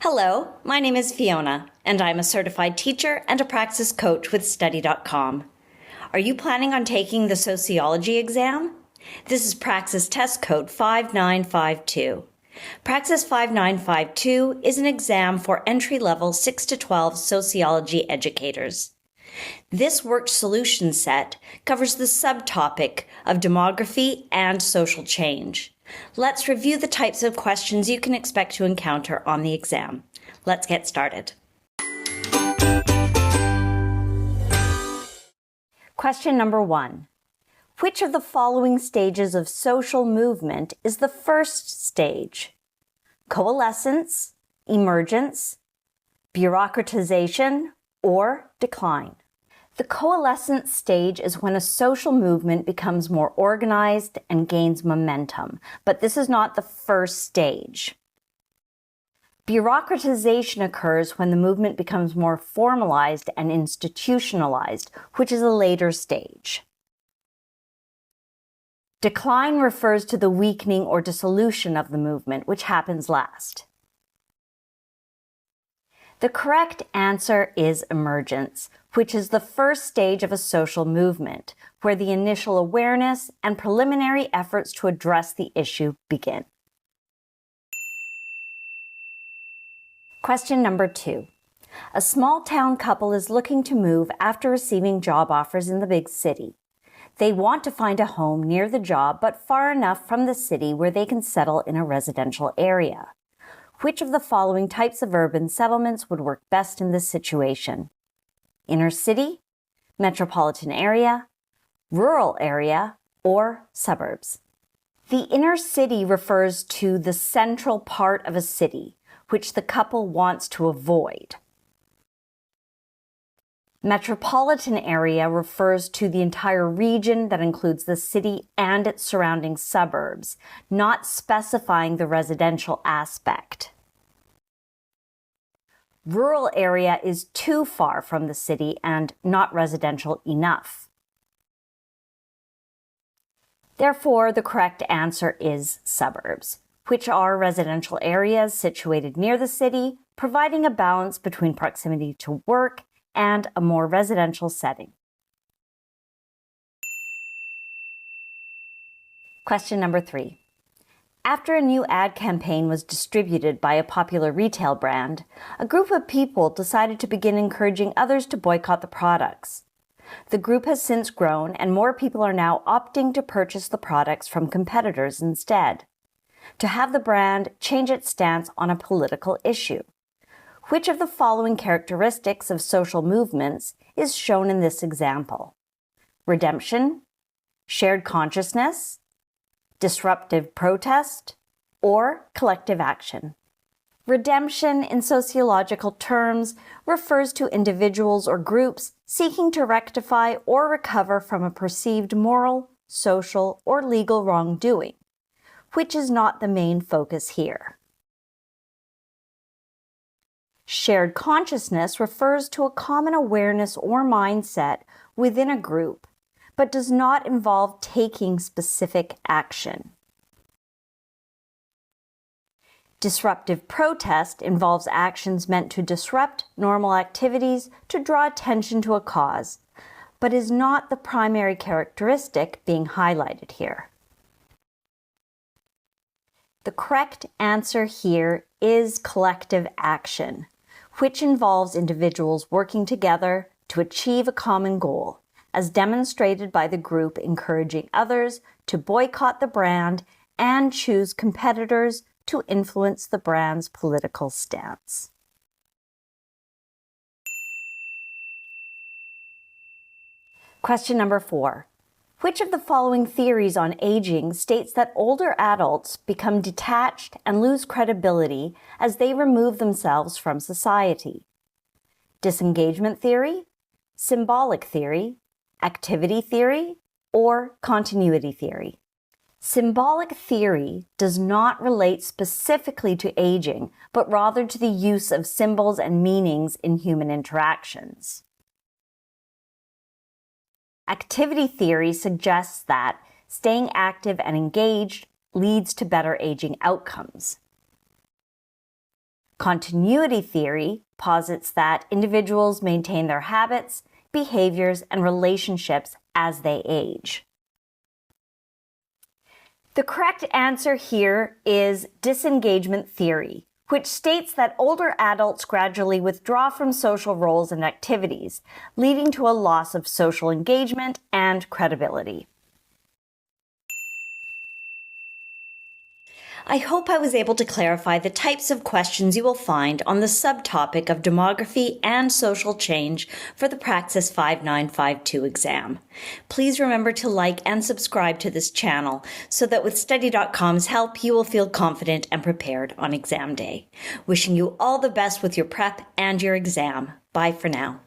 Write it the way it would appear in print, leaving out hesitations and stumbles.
Hello, my name is Fiona, and I'm a certified teacher and a Praxis coach with Study.com. Are you planning on taking the sociology exam? This is Praxis test code 5952. Praxis 5952 is an exam for entry-level 6 to 12 sociology educators. This worked solution set covers the subtopic of demography and social change. Let's review the types of questions you can expect to encounter on the exam. Let's get started. Question number 1. Which of the following stages of social movement is the first stage? Coalescence, emergence, bureaucratization, or decline? The coalescence stage is when a social movement becomes more organized and gains momentum, but this is not the first stage. Bureaucratization occurs when the movement becomes more formalized and institutionalized, which is a later stage. Decline refers to the weakening or dissolution of the movement, which happens last. The correct answer is emergence, which is the first stage of a social movement, where the initial awareness and preliminary efforts to address the issue begin. Question number 2. A small-town couple is looking to move after receiving job offers in the big city. They want to find a home near the job, but far enough from the city where they can settle in a residential area. Which of the following types of urban settlements would work best in this situation? Inner city, metropolitan area, rural area, or suburbs? The inner city refers to the central part of a city, which the couple wants to avoid. Metropolitan area refers to the entire region that includes the city and its surrounding suburbs, not specifying the residential aspect. Rural area is too far from the city and not residential enough. Therefore, the correct answer is suburbs, which are residential areas situated near the city, providing a balance between proximity to work and a more residential setting. Question number 3. After a new ad campaign was distributed by a popular retail brand, a group of people decided to begin encouraging others to boycott the products. The group has since grown, and more people are now opting to purchase the products from competitors instead, to have the brand change its stance on a political issue. Which of the following characteristics of social movements is shown in this example? Redemption, shared consciousness, disruptive protest, or collective action? Redemption, in sociological terms, refers to individuals or groups seeking to rectify or recover from a perceived moral, social, or legal wrongdoing, which is not the main focus here. Shared consciousness refers to a common awareness or mindset within a group, but does not involve taking specific action. Disruptive protest involves actions meant to disrupt normal activities to draw attention to a cause, but is not the primary characteristic being highlighted here. The correct answer here is collective action, which involves individuals working together to achieve a common goal, as demonstrated by the group encouraging others to boycott the brand and choose competitors to influence the brand's political stance. Question number 4. Which of the following theories on aging states that older adults become detached and lose credibility as they remove themselves from society? Disengagement theory, symbolic theory, activity theory, or continuity theory? Symbolic theory does not relate specifically to aging, but rather to the use of symbols and meanings in human interactions. Activity theory suggests that staying active and engaged leads to better aging outcomes. Continuity theory posits that individuals maintain their habits, behaviors, and relationships as they age. The correct answer here is disengagement theory, which states that older adults gradually withdraw from social roles and activities, leading to a loss of social engagement and credibility. I hope I was able to clarify the types of questions you will find on the subtopic of demography and social change for the Praxis 5952 exam. Please remember to like and subscribe to this channel so that with Study.com's help you will feel confident and prepared on exam day. Wishing you all the best with your prep and your exam. Bye for now.